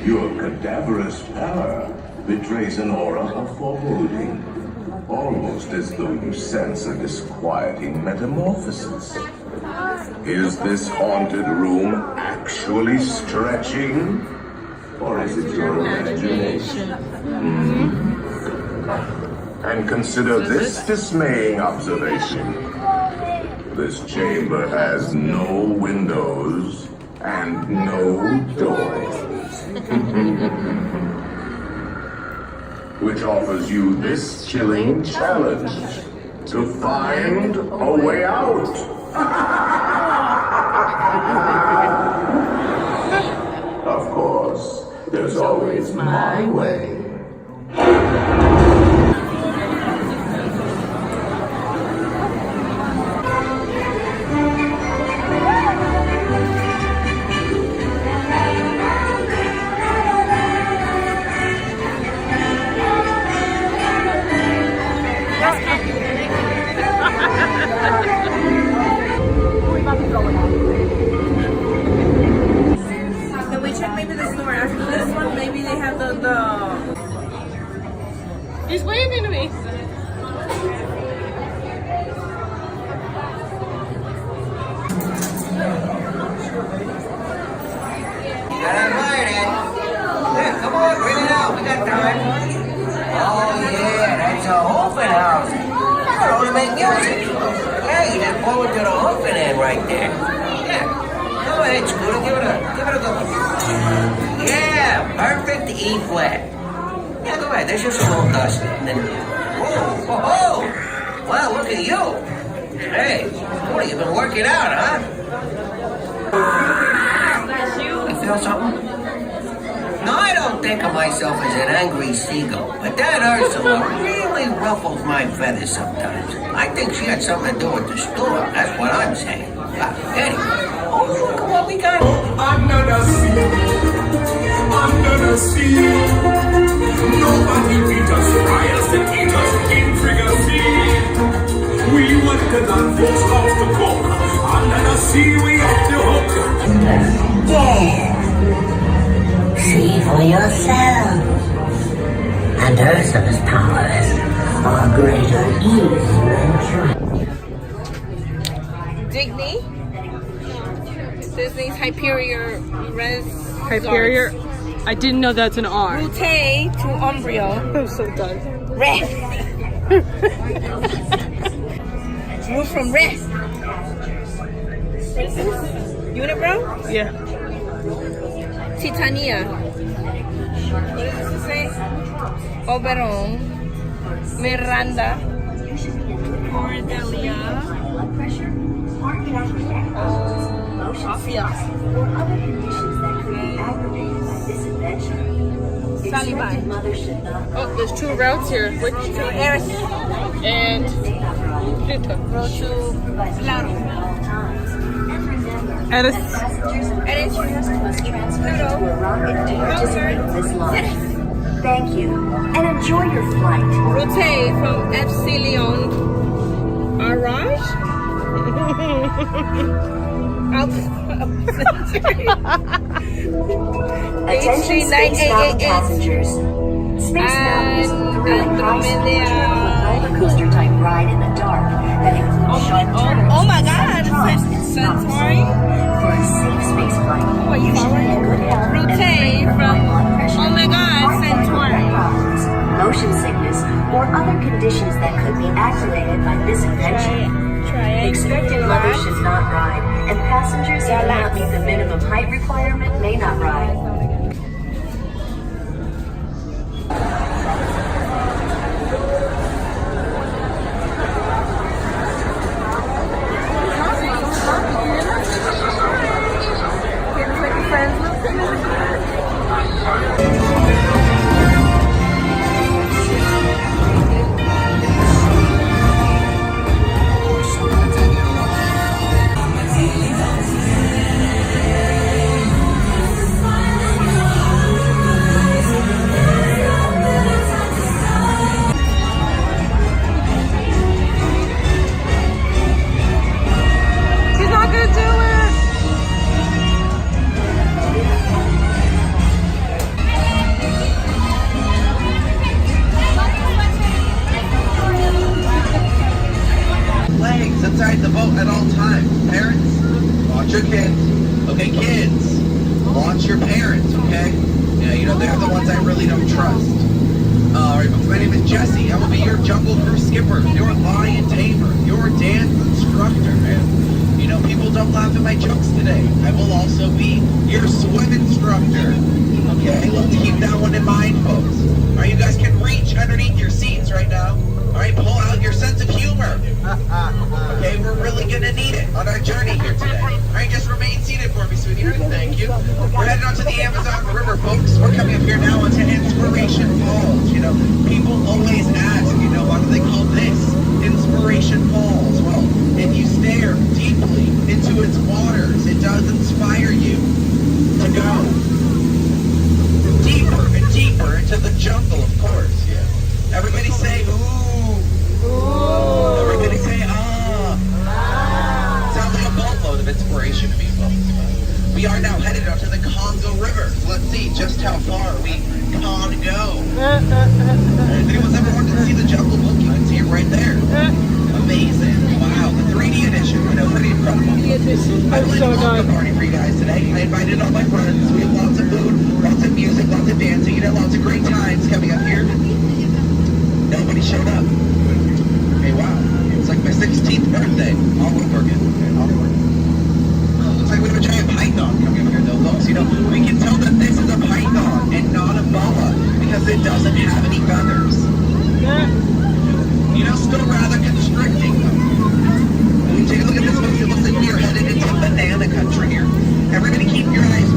Your cadaverous pallor betrays an aura of foreboding, almost as though you sense a disquieting metamorphosis. Is this haunted room actually stretching? Or is it your imagination? And consider this dismaying observation. This chamber has no windows and no doors. Which offers you this chilling challenge to find a way out. Of course, there's always my way. Can we check maybe the store after this one? Maybe they have the He's waving to me. Yeah, come on, bring it out. We got time. Oh, yeah, that's a open house. I don't want to make music. Yeah, you just pull it to the open end right there. Yeah. Go ahead, Scooter. Give it a good one. Yeah, perfect E flat. Yeah, go ahead. There's just a little dust. Then, whoa. Well, look at you. Hey, what, you've been working out, huh? You feel something? No, I don't think of myself as an angry seagull, but that Ursula really ruffles my feathers sometimes. I think she had something to do with the storm. That's what I'm saying. Anyway, look at what we got. Under the sea, nobody beat us, fires and eat us in Frigacy. We went to the folks off the cook. Under the sea, we off the hook. Yeah. See for yourself. And Ursula's powers are greater even than Digny. Disney's Hyperior Res. Hyperior. I didn't know that's an R. Route to Umbrio. I'm so done. Rest. Move from rest. What is this? Unibrow? Yeah. Titania. What does this say? Oberon. Miranda. Cordelia. Sophia. Saliban. Oh, there's two routes here. Which To Eris. and Pluto. Road to Laro. Eris. Eris. Pluto. Closer. Thank you, and enjoy your flight. Route from Epsilon. Arage? Attention Space Mountain passengers. Space Mountain is a thrilling high-speed roller coaster type ride in the dark that includes sharp turns, oh my God! drops, and stops. Centauri? For a safe space flight, you you should be in good health and free from high blood pressure, oh my God, heart and Centauri. heart problems, motion sickness, or other conditions that could be aggravated by this invention. Expected mothers should not ride, and passengers who do not meet the minimum height requirement may not ride. Watch your parents, okay? Yeah, you know, they're the ones I really don't trust. Alright, my name is Jesse. I will be your jungle crew skipper, your lion tamer, your dance instructor, and you know, people don't laugh at my jokes today. I will also be your swim instructor. Okay, let's keep that one in mind, folks. Alright, you guys can reach underneath your seats right now. Alright, pull out your sense of humor. Okay, we're really gonna need it on our journey here today. Alright, just remain seated for me, sweetheart. Thank you. We're headed onto the Amazon River, folks. We're coming up here now onto Inspiration Falls. You know, people always ask, you know, why do they call this Inspiration Falls? Well, if you stare deeply into its waters, it does inspire you to go deeper and deeper into the jungle, of course. Yeah. Everybody say, ooh. Ooh. Everybody say, ah. Sounds like a boatload of inspiration to me, folks. We are now headed onto the Congo River. So let's see just how far we can go. If anyone's ever wanted to see the Jungle Book, you can see it right there. Amazing. Wow, the 3D edition. I know, pretty incredible. I planned a welcome party for you guys today. I invited all my friends. We have lots of food, lots of music, lots of dancing, you know, lots of great times coming up here. Nobody showed up. Hey, wow. It's like my 16th birthday. All over again. All over again. Looks like we have a giant python coming up here, though, folks. You know, we can tell that this is a python and not a boa because it doesn't have any feathers. You know, still rather constricting, though. When you take a look at this, folks, it looks like we are headed into banana country here. Everybody keep your eyes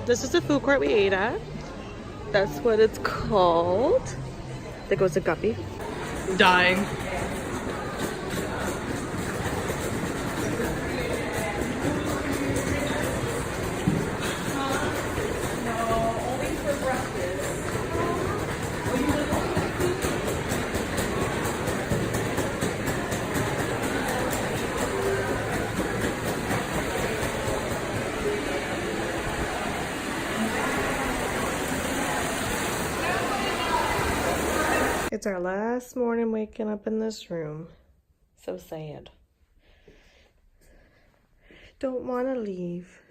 This is the food court we ate at. That's what it's called. There goes a guppy. Dying. It's our last morning waking up in this room. So sad. Don't want to leave.